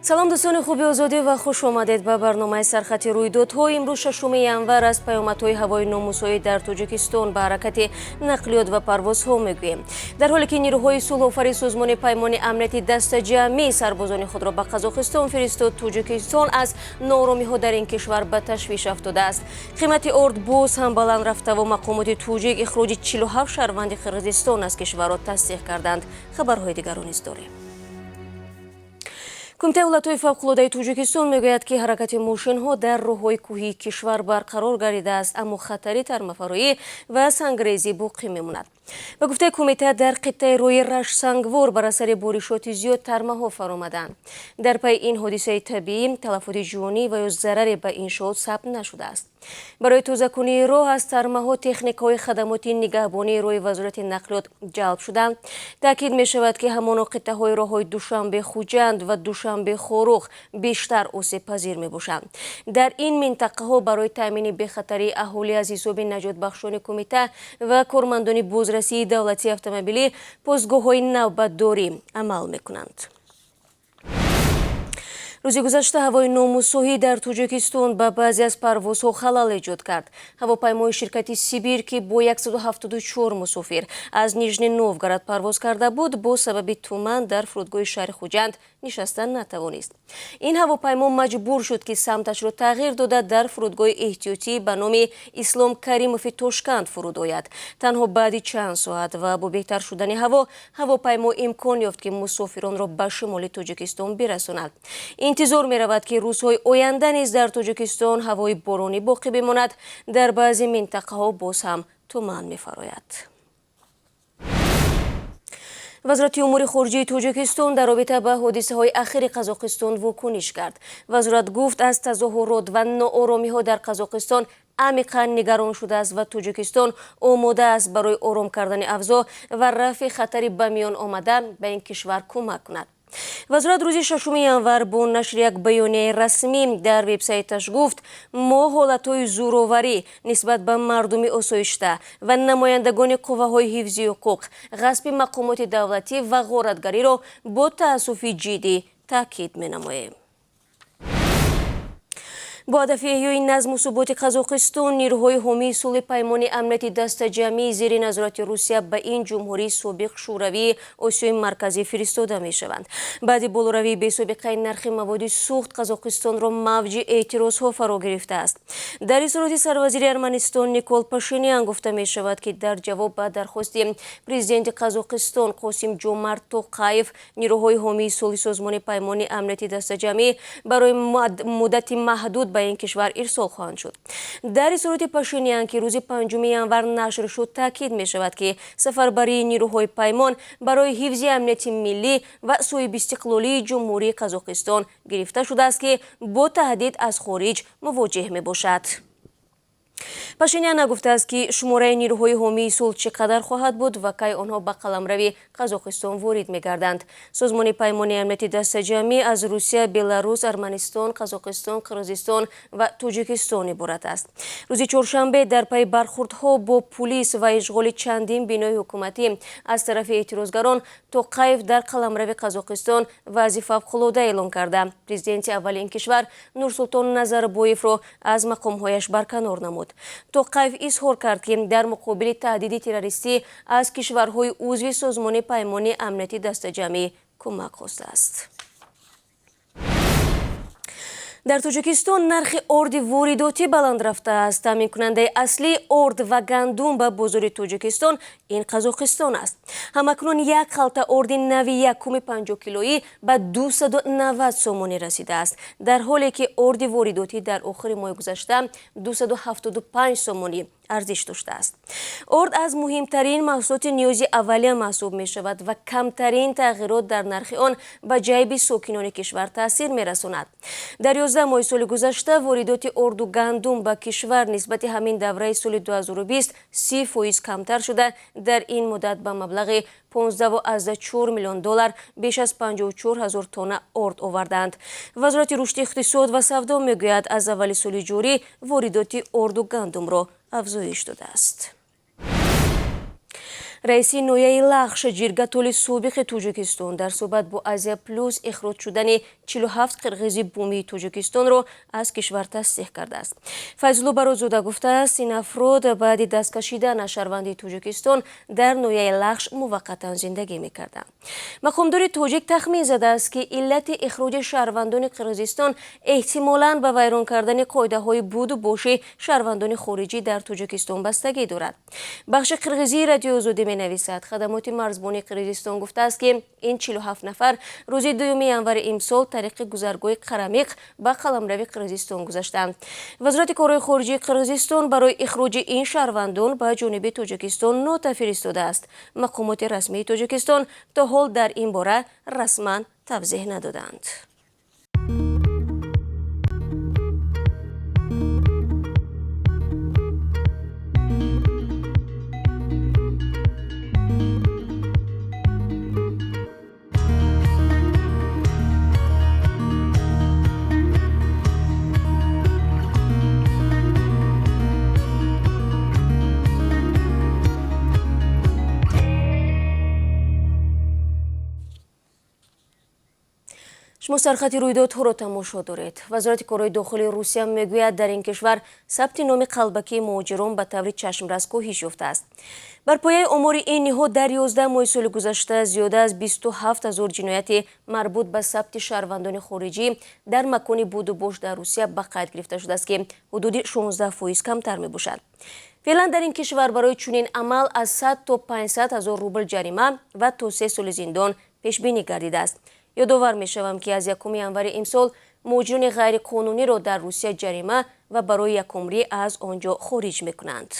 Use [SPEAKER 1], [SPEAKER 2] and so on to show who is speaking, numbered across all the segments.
[SPEAKER 1] салом дӯстони хуби озодӣ ва хуш омадед ба барномаи сархати рӯйдодҳо. имрӯз 6 январ аз паёмадҳои ҳавои номусоӣ дар Тоҷикистон ба ҳаракати нақлиёт ва парвозҳо мегӯем. Дар ҳоле ки нирӯҳои сулҳофари созмони паймони амнияти дастаҷамъии сарбозони худро ба Қазоқистон фиристод, Тоҷикистон аз нооромиҳо дар ин кишвар ба ташвиш афтодааст. қимати орд боз ҳам баланд рафта ва мақомоти тоҷик ихроҷи 47 шаҳрванди Қирғизистон аз кишварро тасдиқ карданд. хабарҳои дигарро низ дорем. Кумитаи ҳолатҳои фавқулодаи Тоҷикистон мегӯяд, ки ҳаракати мошинҳо дар роҳҳои кӯҳии кишвар барқарор гардидааст, аммо хатари тармафароӣ ва сангрезӣ боқӣ мемонад. ба гуфтаи кумита, дар қиттаи роҳи Рашт-Сангвор бар асари боришоти зиёд тармаҳо фаромаданд. дар пайи ин ҳодисаи табиӣ талафоти ҷонӣ ва ё зараре ба иншоот сабт нашудааст. барои тозакунии роҳ аз тармаҳо техникаҳои хадамоти нигаҳбонии роҳи вазорати нақлиёт ҷалб шуданд. таъкид мешавад, ки ҳамоно қиттаҳои роҳҳои Душанбе-Хуҷанд ва Душанбе-Хорох бештар осебпазир мебошанд. дар ин минтақаҳо барои таъмини бехатарии аҳолӣ аз ҳисоби наҷотбахшони кумита ва кормандони бозрасии давлатии автомобилӣ постгоҳҳои навбатдорӣ амал мекунанд. рӯзи гузашта ҳавои номусоҳӣ дар Тоҷикистон ба баъзе аз парвозҳо халал эҷод кард. ҳавопаймои ширкати Сибир, ки бо 174 мусофир аз Нижний Новгород парвоз карда буд, бо сабаби туман дар фурудгоҳи шаҳри Хуҷанд нишаста натавонист. ин ҳавопаймо маҷбур шуд, ки самташро тағйир дода дар фурудгоҳи эҳтиётӣ ба номи Ислом Каримови Тошканд фуруд ояд. танҳо баъди чанд соат ва бо беҳтар шудани ҳавопаймо имкон ёфт, ки мусофиронро ба шимоли Тоҷикистон бирасонад. интизор меравад, ки рӯзҳои оянда низ дар Тоҷикистон ҳавои боронӣ боқӣ бимонад. дар баъзе минтақаҳо боз ҳам туман мефарояд. вазорати умури хориҷии Тоҷикистон дар робита ба ҳодисаҳои ахири Қазоқистон вокуниш кард. вазорат гуфт, аз тазоҳурот ва нооромиҳо дар Қазоқистон амиқан нигарон шудааст ва Тоҷикистон омода аст барои ором кардани авзо ва рафъи хатари ба миён омада ба ин кишвар кӯмак кунад. вазорат рӯзи 6 январ бо нашри як баёнияи расмӣ дар вебсайташ гуфт: мо ҳолатҳои зӯроварӣ нисбат ба мардуми осоишта ва намояндагони қувваҳои ҳифзи ҳуқуқ, ғасби мақомоти давлатӣ ва ғоратгариро бо таассуфи ҷиддӣ таъкид менамоем. бо ҳадафи эҳёи назму суботи Қазоқистон, нирӯҳои ҳомии сулҳи паймони амнияти дастаҷамъии зери назорати Русия ба ин ҷумҳурии собиқ шӯравии Осиёи марказӣ фиристода мешаванд. баъди болоравии бесобиқаи нархи маводи сӯхт, Қазоқистонро мавҷи эътирозҳо фаро гирифтааст. дар изҳороти сарвазири Арманистон Никол Пашинян гуфта мешавад, ки дар ҷавоб ба дархости президенти Қазоқистон Қосим Ҷомарт Тоқаев, нирӯҳои ҳомии сулҳи созмони паймони амнияти дастаҷамъӣ барои муддати маҳдуд ба ин кишвар ирсол хоҳанд шуд. дар изҳороти Пашинян, ки рӯзи 5 январ нашр шуд, таъкид мешавад, ки сафарбарии нирӯҳои паймон барои ҳифзи амнияти миллӣ ва соҳибистиқлолии ҷумҳурии Қазоқистон гирифта шудааст, ки бо таҳдид аз хориҷ мувоҷеҳ мебошад. Пашинян нагуфтааст, ки шумораи нирӯҳои ҳомии сулҳ чӣ қадар хоҳад буд ва кай онҳо ба қаламрави Қазоқистон ворид мегарданд. созмони паймони амнияти дастаҷамъӣ аз Русия, Беларус, Арманистон, Қазоқистон, Қирғизистон ва Тоҷикистон иборат аст. рӯзи чоршанбе дар пайи бархурдҳо бо пулис ва ишғоли чандин бинои ҳукуматӣ аз тарафи эътирозгарон, Тоқаев дар қаламрави Қазоқистон вазъи фавқулода эълон карда, президенти аввали ин кишвар Нурсултон Назарбоевро аз мақомҳояш барканор намуд. Тоқаев изҳор кард, ки дар муқобили таҳдиди террористӣ аз кишварҳои узви созмони паймони амнияти дастаҷамъӣ кӯмак хостааст. дар Тоҷикистон нархи орди воридотӣ баланд рафтааст. таъминкунандаи аслии орд ва гандум ба бозори Тоҷикистон ин Қазоқистон аст. ҳамакнун як халта орди нави 1.50 килоӣ ба 290 сомонӣ расидааст, дар ҳоле ки орди воридотӣ дар охири моҳи гузашта 275 сомонӣ арзиш доштааст. орд аз муҳимтарин маҳсулоти ниёзи аввалия маҳсуб мешавад ва камтарин тағйирот дар нархи он ба ҷайби сокинони кишвар таъсир мерасонад. дар 11 моҳи соли гузашта воридоти орду гандум ба кишвар нисбати ҳамин давраи соли 2020 30% камтар шуда, дар ин муддат ба маблағи 15,4 миллион доллар беш аз 54 000 тонна орд оварданд. вазорати рушди иқтисод ва савдо мегӯяд, аз аввали соли ҷорӣ воридоти орду гандумро афзоиш додааст. раиси нояи лахш ҷиргатоли собиқи Тоҷикистон дар суҳбат бо Азия плюс ихроҷ шудани 47 қирғизи бумии Тоҷикистонро аз кишвар тасдиқ кардааст. Файзулло Барозода гуфтааст, ин афрод баъди даст кашидан аз шаҳрвандии Тоҷикистон дар нояи лахш муваққатан зиндагӣ мекарданд. мақомдори тоҷик тахмин задааст ки иллати ихроҷи шаҳрвандони Қирғизистон эҳтимолан ба вайрон кардани қоидаҳои буду боши шаҳрвандони хориҷӣ дар Тоҷикистон бастагӣ дорад. бахши қирғизии радиои Озодӣ менависад, хадамоти марзбонии Қирғизистон гуфтааст ки ин 47 нафар рӯзи 2 январи имсол тариқи гузаргоҳи Қарамиқ ба қаламрави Қирғизистон гузаштанд. вазорати корҳои хориҷии Қирғизистон барои ихроҷи ин шаҳрвандон ба ҷониби Тоҷикистон нота фиристодааст. мақомоти расмии Тоҷикистон то ҳол дар ин бора расман тавзеҳ надоданд. шумо сархати рӯйдодҳоро тамошо доред. вазорати корҳои дохилии Русия мегӯяд, дар ин кишвар сабти номи қалбакии муҳоҷирон ба таври чашмрас коҳиш ёфтааст. бар пояи омори ин ниҳод дар 11 моҳи соли гузашта зиёда аз 27 000 ҷинояти марбут ба сабти шаҳрвандони хориҷӣ дар макони буду бош дар Русия ба қайд гирифта шудааст ки ҳудуди 16% камтар мебошад. феълан дар ин кишвар барои чунин амал аз 100 то 500 000 рубл ҷарима ва то 3 соли зиндон пешбинӣ гардидааст. ёдовар мешавам ки аз 1 январи имсол муҳоҷирони ғайриқонуниро дар Русия ҷарима ва барои якумрӣ аз он ҷо хориҷ мекунанд.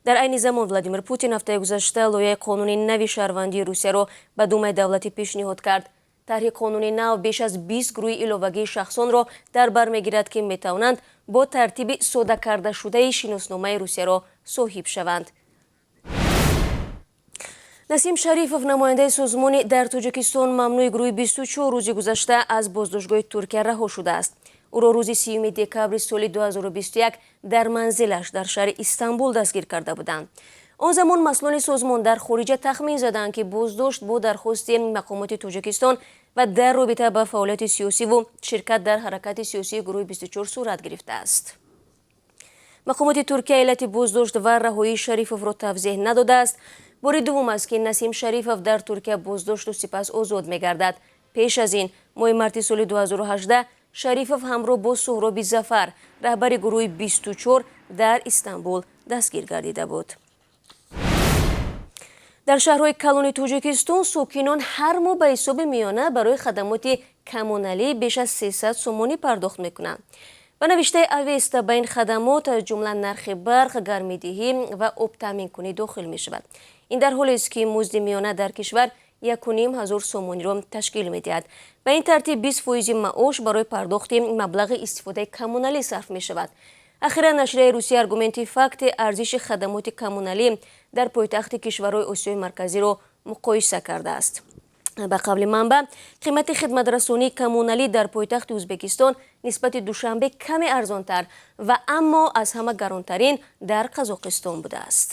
[SPEAKER 1] дар айни замон Владимир Путин ҳафтаи гузашта лоиҳаи қонуни нави шаҳрвандии Русияро ба Думаи давлатӣ пешниҳод кард. тарҳи қонуни нав беш аз 20 гурӯҳи иловагии шахсонро дар бар мегирад ки метавонанд бо тартиби содакардашудаи шиносномаи Русияро соҳиб шаванд. Насим Шарифов, намояндаи созмони дар Тоҷикистон мамнӯи гурӯҳи 24 рӯзи гузашта аз боздоштгоҳи Туркия раҳо шудааст. ӯро рӯзи 30 декабри соли 2021 дар манзилаш дар шаҳри Истанбул дастгир карда буданд. он замон масъулони созмон дар хориҷа тахмин заданд ки боздошт бо дархости мақомоти Тоҷикистон ва дар робита ба фаъолияти сиёсиву ширкат дар ҳаракати сиёсии гурӯҳи 24 сурат гирифтааст. мақомоти Туркия иллати боздошт ва раҳоии Шарифовро тавзеҳ надодааст. бори дуввум аст ки Насим Шарифов дар Туркия боздошту сипас озод мегардад. пеш аз ин моҳи марти соли 2018 Шарифов ҳамроҳ бо Суҳроби Зафар, раҳбари гурӯҳи 24 дар Истанбул дастгир гардида буд. дар шаҳрҳои калони Тоҷикистон сокинон ҳар моҳ ба ҳисоби миёна барои хадамоти коммуналӣ беш аз 300 сомонӣ пардохт мекунанд. ба навиштаи Авеста ба ин хадамот аз ҷумла нархи барқ, гармидиҳӣ ва обтаъминкунӣ дохил мешавад. ин дар ҳолест ки музди миёна дар кишвар 1500 сомониро ташкил медиҳад. ба ин тартиб 20% маош барои пардохти маблағи истифодаи коммуналӣ сарф мешавад. ахиран нашрияи Русия аргументи факти арзиши хадамоти коммуналӣ дар пойтахти кишварҳои Осиёи марказиро муқоиса кардааст. ба қавли манба, қимати хидматрасонии коммуналӣ дар пойтахти Ӯзбекистон нисбати душанбе каме арзонтар ва аммо аз ҳама гаронтарин дар Қазоқистон будааст.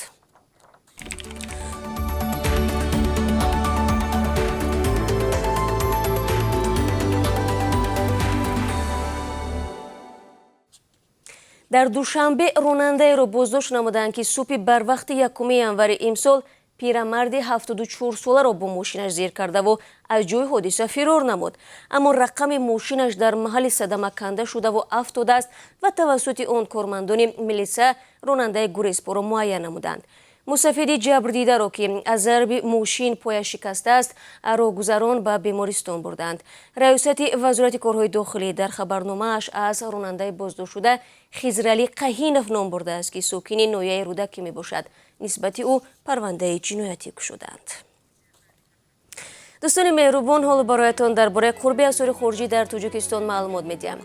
[SPEAKER 1] дар душанбе ронандаеро боздошт намуданд ки субҳи барвақти 1 январи имсол пирамарди 74 соларо бо мошинаш зер кардаву аз ҷои ҳодиса фирор намуд. аммо рақами мошинаш дар маҳалли садама канда шудаву афтодааст ва тавассути он кормандони милитсия ронандаи гурезпоро муайян намуданд. мусафиди ҷабрдидаро ки аз зарби мошин пояш шикастааст, роҳгузарон ба бемористон бурданд. раёсати вазорати корҳои дохилӣ дар хабарномааш аз ронандаи боздоштшуда Хизралӣ Қаҳинов ном бурдааст ки сокини ноҳияи Рӯдакӣ мебошад. нисбати ӯ парвандаи ҷиноятӣ кушоданд. дӯстони меҳрубон, ҳоло бароятон дар бораи қурби асъори хориҷӣ дар Тоҷикистон маълумот медиҳам.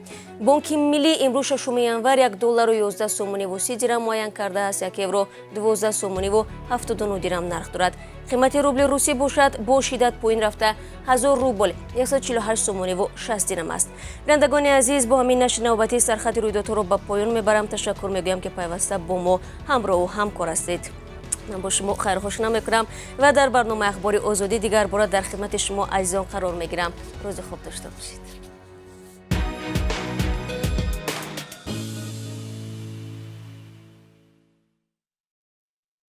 [SPEAKER 1] бонки миллӣ имрӯз 6 январ 1 доллару 11 сомониву 30 дирам муайян кардааст. 1 евро 12 сомониву 79 дирам нарх дорад. қимати рубли русӣ бошад бо шиддат поин рафта 1000 рубл 148 сомониву 60 дирам аст. бинандагони азиз, бо ҳамин нашри навбатӣ сархати рӯйдодҳоро ба поён мебарам. ташаккур мегӯям ки пайваста бо мо ҳамроҳу ҳамкор ҳастед. با شما خیرخوشنا میکنم و در برنامه اخبار آزادی دیگر بار در خدمت شما عزیزان قرار میگیرم. روز خوب داشته باشید.